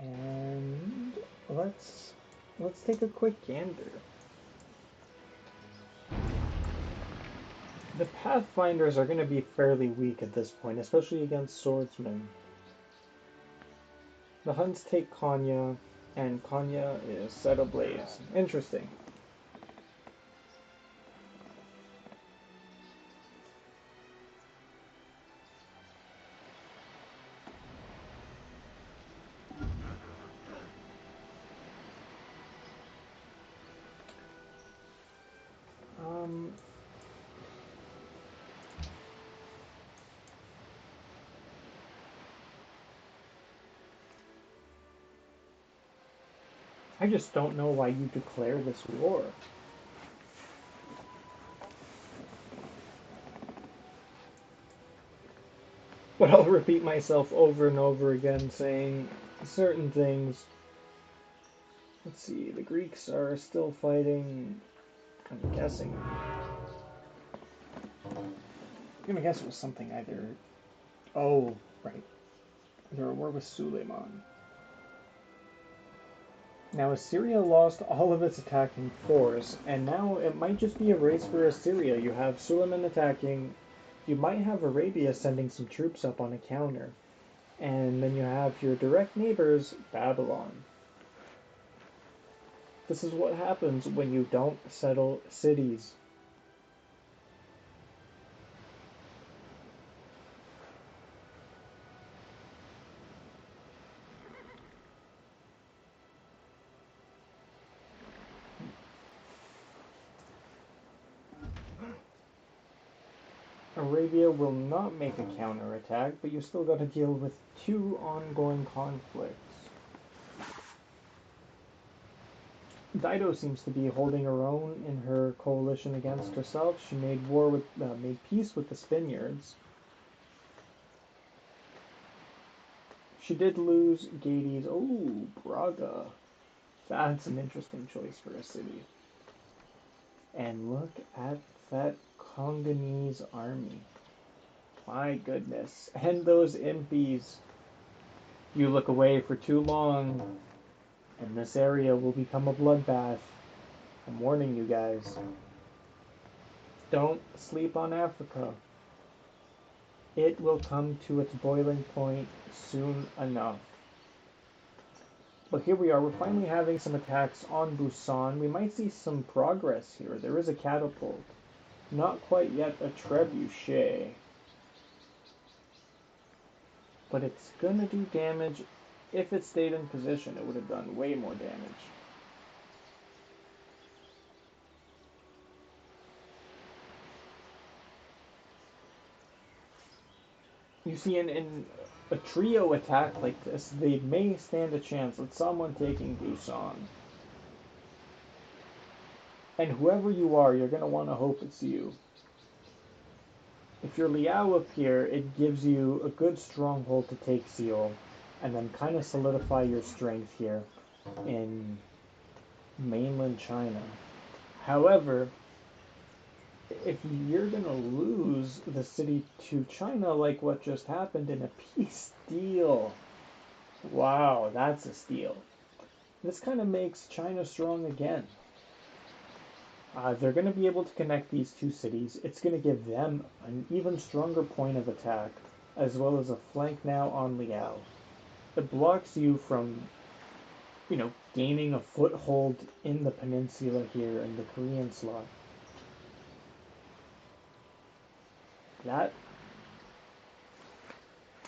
And let's take a quick gander. The Pathfinders are going to be fairly weak at this point, especially against swordsmen. The Huns take Konya, and Konya is set ablaze. Interesting. I just don't know why you declare this war. But I'll repeat myself over and over again saying certain things. Let's see, the Greeks are still fighting, I'm guessing. I'm gonna guess it was something either... Oh, right. They're at war with Suleiman. Now Assyria lost all of its attacking force, and now it might just be a race for Assyria. You have Suleiman attacking, you might have Arabia sending some troops up on a counter, and then you have your direct neighbors, Babylon. This is what happens when you don't settle cities. Arabia will not make a counterattack, but you still got to deal with two ongoing conflicts. Dido seems to be holding her own in her coalition against herself. She made peace with the Spaniards. She did lose Gades. Oh, Braga. That's an interesting choice for a city. And look at that Congolese army. My goodness. And those impies. You look away for too long, and this area will become a bloodbath. I'm warning you guys. Don't sleep on Africa. It will come to its boiling point soon enough. But here we are, we're finally having some attacks on Busan. We might see some progress here. There is a catapult. Not quite yet a trebuchet. But it's gonna do damage. If it stayed in position, it would have done way more damage. You see, in a trio attack like this, they may stand a chance with someone taking Busan. And whoever you are, you're going to want to hope it's you. If you're Liao up here, it gives you a good stronghold to take Seoul, and then kind of solidify your strength here in mainland China. However, if you're going to lose the city to China like what just happened in a peace deal, wow, that's a steal. This kind of makes China strong again. They're going to be able to connect these two cities. It's going to give them an even stronger point of attack, as well as a flank now on Liao. It blocks you from, gaining a foothold in the peninsula here in the Korean slot.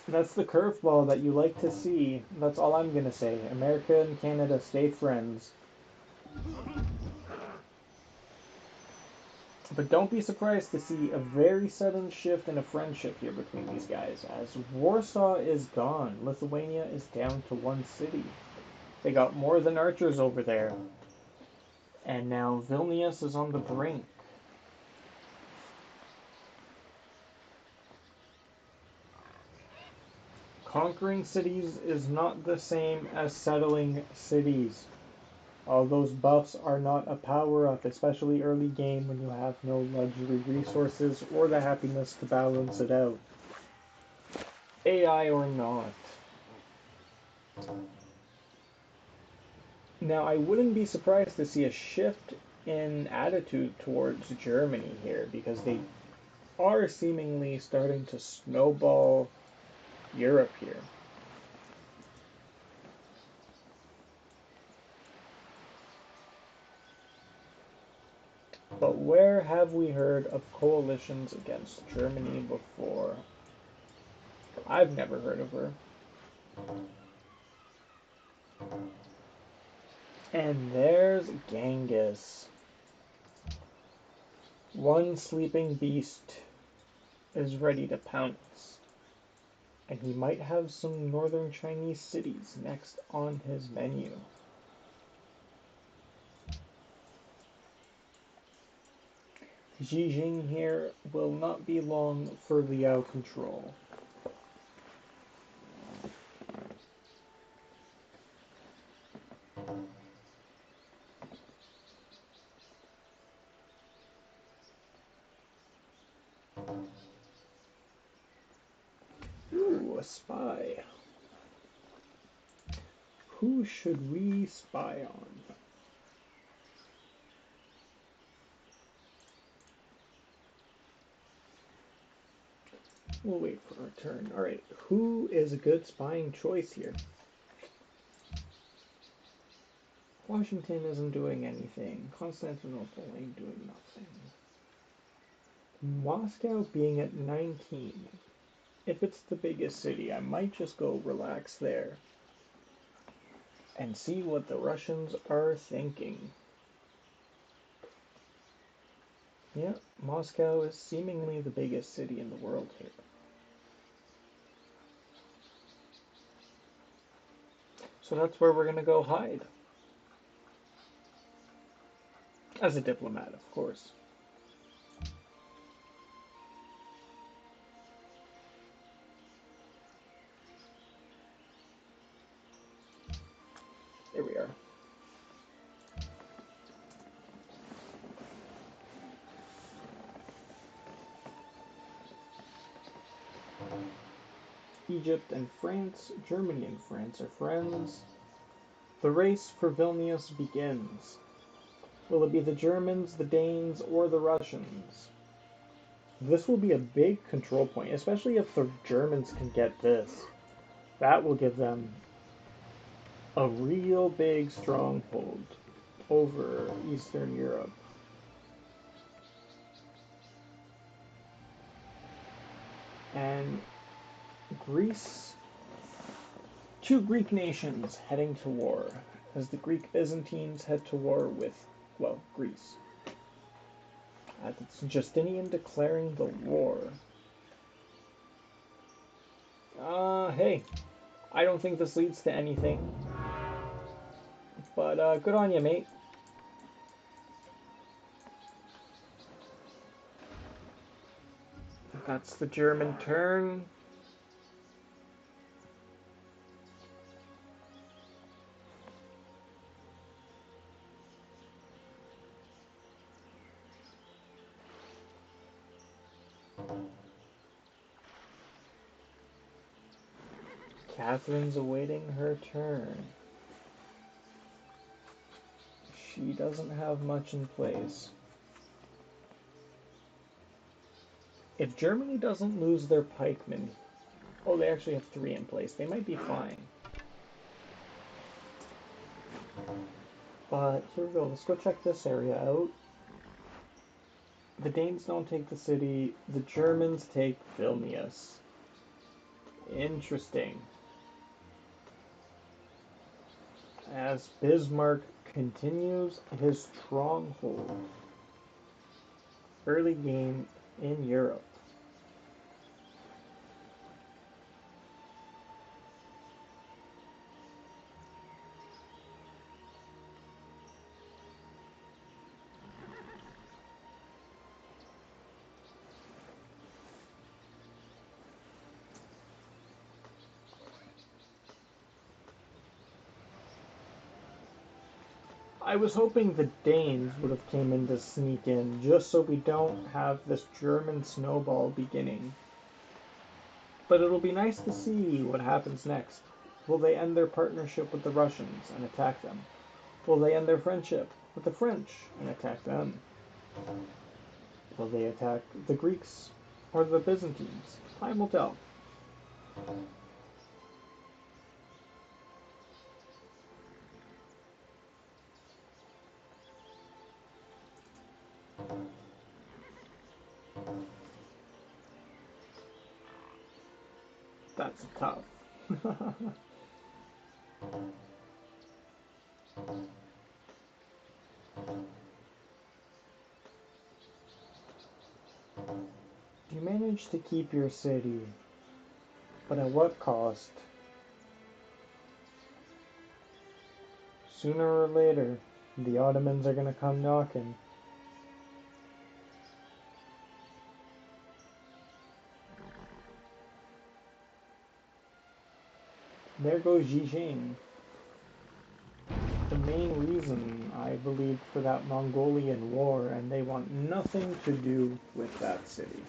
That's the curveball that you like to see. That's all I'm going to say. America and Canada, stay friends. But don't be surprised to see a very sudden shift in a friendship here between these guys, as Warsaw is gone. Lithuania is down to one city. They got more than archers over there. And now Vilnius is on the brink. Conquering cities is not the same as settling cities. All those buffs are not a power-up, especially early game when you have no luxury resources or the happiness to balance it out. AI or not. Now, I wouldn't be surprised to see a shift in attitude towards Germany here because they are seemingly starting to snowball Europe here. But where have we heard of coalitions against Germany before? I've never heard of her. And there's Genghis. One sleeping beast is ready to pounce. And he might have some northern Chinese cities next on his menu. Xi Jinping here will not be long for Liao control. Ooh, a spy. Who should we spy on? We'll wait for our turn. Alright, who is a good spying choice here? Washington isn't doing anything. Constantinople ain't doing nothing. Moscow being at 19. If it's the biggest city, I might just go relax there and see what the Russians are thinking. Yeah, Moscow is seemingly the biggest city in the world here. So that's where we're going to go hide. As a diplomat, of course. There we are. Egypt and France, Germany and France are friends. The race for Vilnius begins. Will it be the Germans, the Danes, or the Russians? This will be a big control point, especially if the Germans can get this. That will give them a real big stronghold over Eastern Europe. And Greece, two Greek nations heading to war, as the Greek Byzantines head to war with, well, Greece. It's Justinian declaring the war. Hey, I don't think this leads to anything. But good on you, mate. That's the German turn. Catherine's awaiting her turn. She doesn't have much in place. If Germany doesn't lose their pikemen, oh, they actually have 3 in place. They might be fine. But here we go. Let's go check this area out. The Danes don't take the city. The Germans take Vilnius. Interesting. As Bismarck continues his stronghold. Early game in Europe. I was hoping the Danes would have came in to sneak in, just so we don't have this German snowball beginning. But it'll be nice to see what happens next. Will they end their partnership with the Russians and attack them? Will they end their friendship with the French and attack them? Will they attack the Greeks or the Byzantines? Time will tell. That's tough. You managed to keep your city, but at what cost? Sooner or later, the Ottomans are gonna come knocking. There goes Jijing. The main reason, I believe, for that Mongolian war, and they want nothing to do with that city.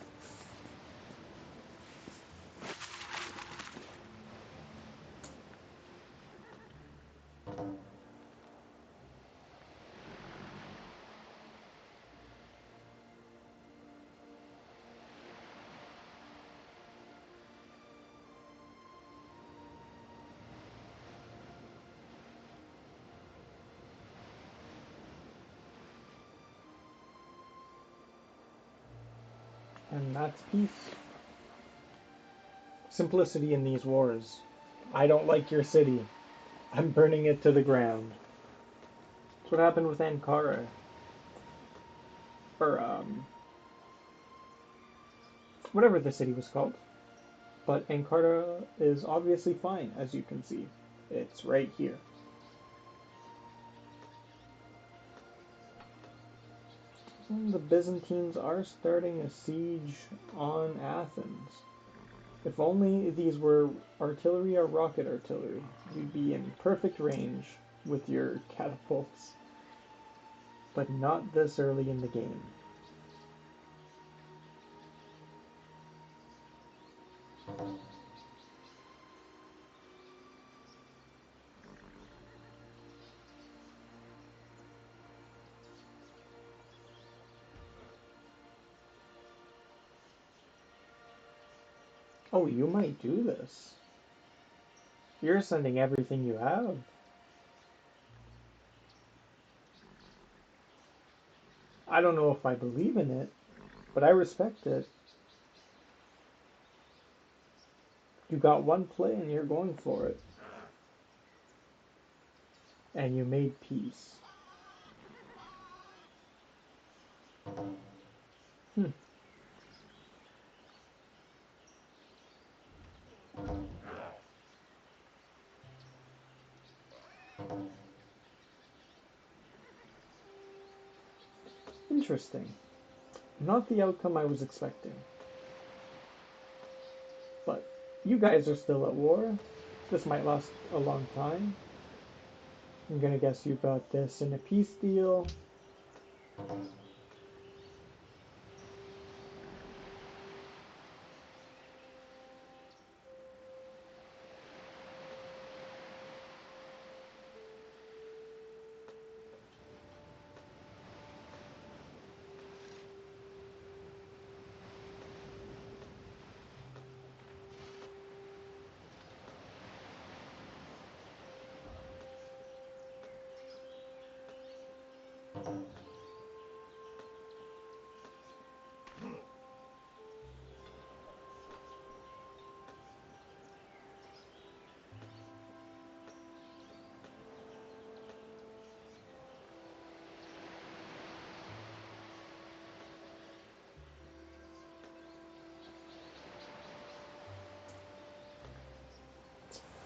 And that's peace. Simplicity in these wars. I don't like your city. I'm burning it to the ground. That's what happened with Ankara. Or, whatever the city was called. But Ankara is obviously fine, as you can see. It's right here. The Byzantines are starting a siege on Athens. If only these were artillery or rocket artillery, you'd be in perfect range with your catapults. But not this early in the game. Oh, you might do this. You're sending everything you have. I don't know if I believe in it, but I respect it. You got one play and you're going for it. And you made peace. Hmm. Interesting. Not the outcome I was expecting. But you guys are still at war. This might last a long time. I'm gonna guess you got this in a peace deal.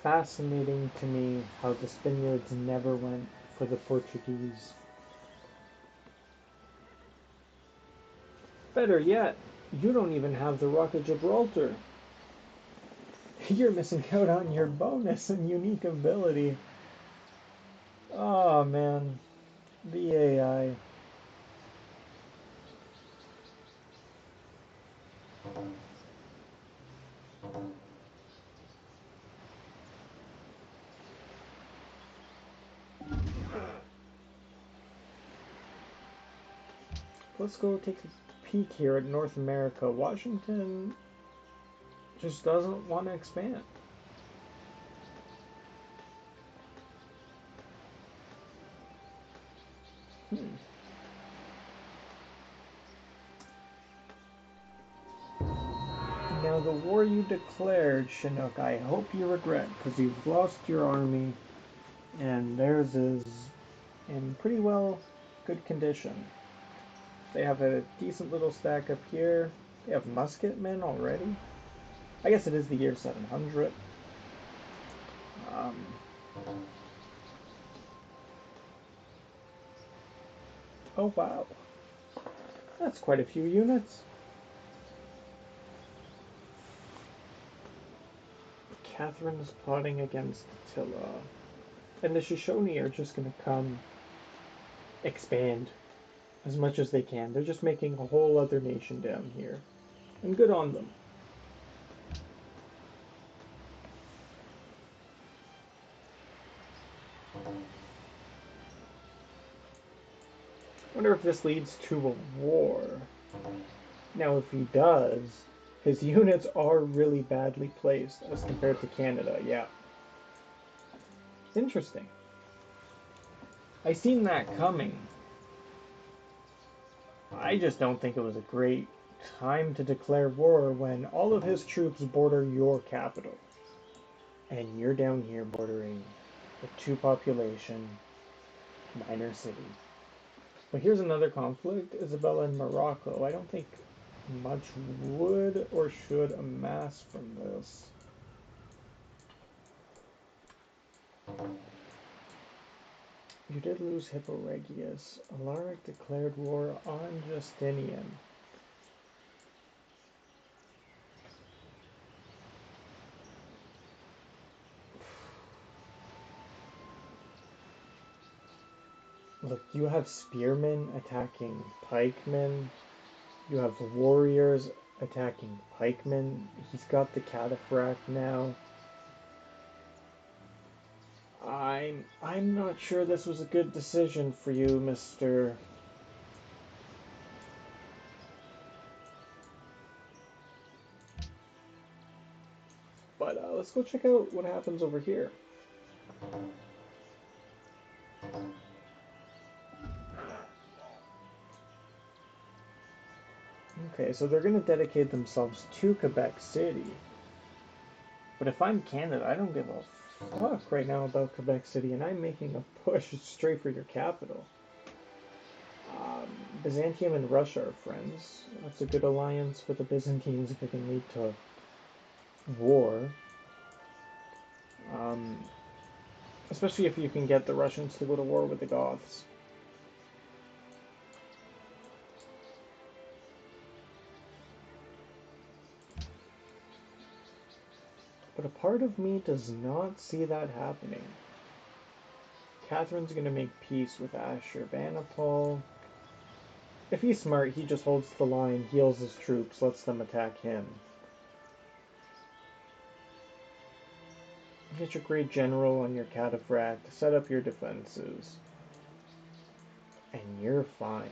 Fascinating to me how the Spaniards never went for the Portuguese. Better yet, you don't even have the Rock of Gibraltar. You're missing out on your bonus and unique ability. Oh man, the AI. let's go take a peek here at North America. Washington just doesn't want to expand. Now, the war you declared, Chinook, I hope you regret, because you've lost your army, and theirs is in pretty well good condition. They have a decent little stack up here. They have musketmen already. I guess it is the year 700. Oh wow, that's quite a few units. Catherine is plotting against Attila. And the Shoshone are just going to come expand as much as they can. They're just making a whole other nation down here. And good on them. I wonder if this leads to a war. Now, if he does, his units are really badly placed as compared to Canada, yeah. Interesting. I seen that coming. I just don't think it was a great time to declare war when all of his troops border your capital. And you're down here bordering a 2 population minor city. But here's another conflict, Isabella and Morocco. I don't think much would or should amass from this. You did lose Hipporegius. Alaric declared war on Justinian. Look, you have spearmen attacking pikemen. You have warriors attacking pikemen. He's got the cataphract now. I'm not sure this was a good decision for you, Mr. But let's go check out what happens over here. Okay, so they're going to dedicate themselves to Quebec City. But if I'm Canada, I don't give a fuck right now about Quebec City, and I'm making a push straight for your capital. Byzantium and Russia are friends. That's a good alliance for the Byzantines if it can lead to war. Especially if you can get the Russians to go to war with the Goths. But a part of me does not see that happening. Catherine's gonna make peace with Ashurbanipal. If he's smart, he just holds the line, heals his troops, lets them attack him. Get your great general on your cataphract, set up your defenses, and you're fine.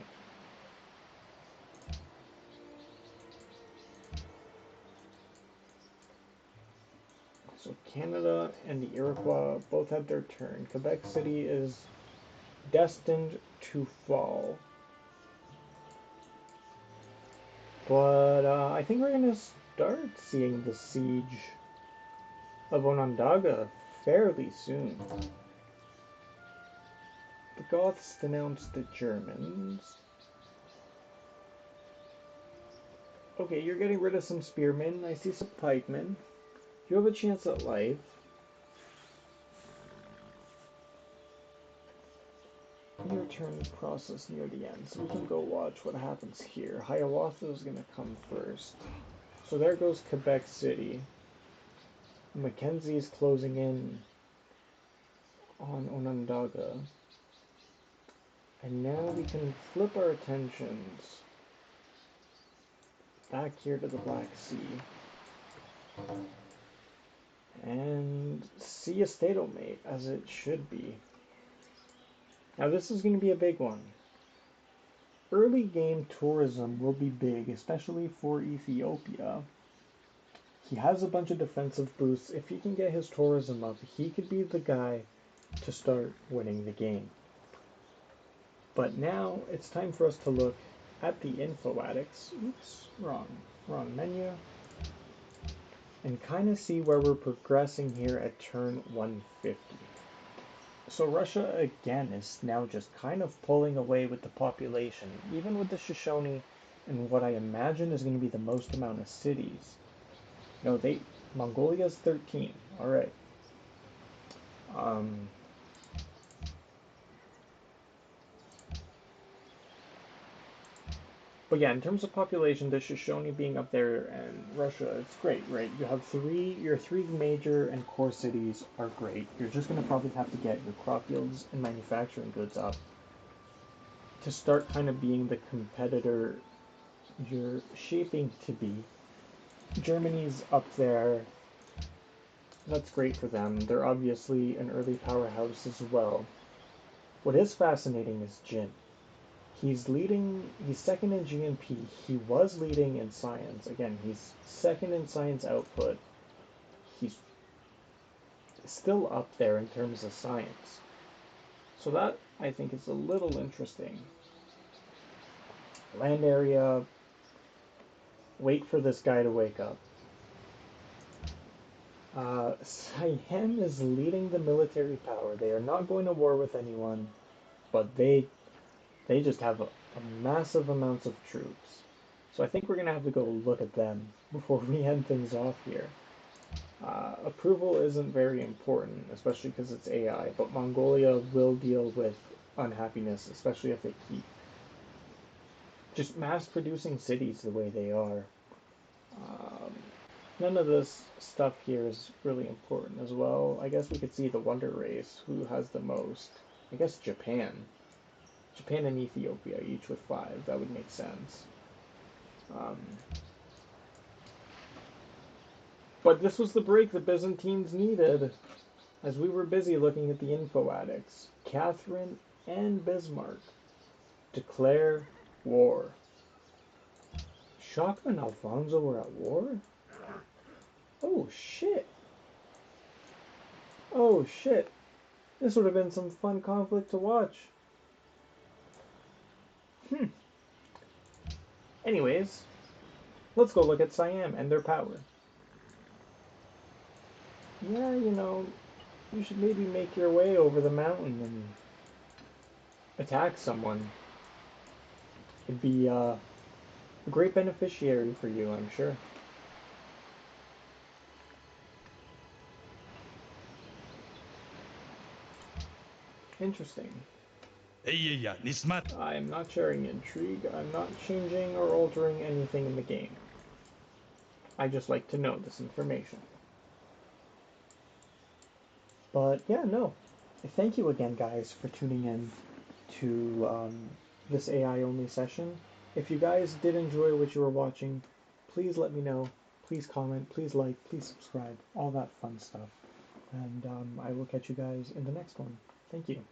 So Canada and the Iroquois both had their turn. Quebec City is destined to fall. But I think we're going to start seeing the siege of Onondaga fairly soon. The Goths denounced the Germans. Okay, you're getting rid of some spearmen. I see some pikemen. You have a chance at life. Your turn process near the end, so we can go watch what happens here. Hiawatha is going to come first. So there goes Quebec City. Mackenzie's closing in on Onondaga. And now we can flip our attentions back here to the Black Sea. And see a stalemate, as it should be. Now this is going to be a big one. early game tourism will be big, especially for Ethiopia. He has a bunch of defensive boosts. If he can get his tourism up, he could be the guy to start winning the game. But now it's time for us to look at the info addicts. Oops, wrong menu. And kind of see where we're progressing here at turn 150. So Russia again is now just kind of pulling away with the population, even with the Shoshone and what I imagine is going to be the most amount of cities. No, Mongolia's 13. All right. Um, But yeah, in terms of population, the Shoshone being up there and Russia, it's great, right? You have your three major and core cities are great. You're just going to probably have to get your crop yields and manufacturing goods up to start kind of being the competitor you're shaping to be. Germany's up there. That's great for them. They're obviously an early powerhouse as well. What is fascinating is Jin. He's second in GNP. He was leading in science. Again, he's second in science output. He's still up there in terms of science. So that, I think, is a little interesting. Land area. Wait for this guy to wake up. Siam is leading the military power. They are not going to war with anyone, but they just have a massive amounts of troops. So I think we're going to have to go look at them before we end things off here. Approval isn't very important, especially because it's AI, but Mongolia will deal with unhappiness, especially if they keep just mass producing cities the way they are. Um, None of this stuff here is really important as well. I guess we could see the Wonder Race, who has the most. I guess Japan. Japan and Ethiopia, each with 5. That would make sense. Um, but this was the break the Byzantines needed, as we were busy looking at the info addicts. Catherine and Bismarck declare war. Shaka and Alfonso were at war? Oh shit. Oh shit. This would have been some fun conflict to watch. Anyways, let's go look at Siam and their power. Yeah, you should maybe make your way over the mountain and attack someone. It'd be a great beneficiary for you, I'm sure. Interesting. I'm not sharing intrigue. I'm not changing or altering anything in the game. I just like to know this information. But yeah, no. Thank you again, guys, for tuning in to this AI only session. If you guys did enjoy what you were watching, please let me know. Please comment, please like, please subscribe, all that fun stuff. And I will catch you guys in the next one. Thank you.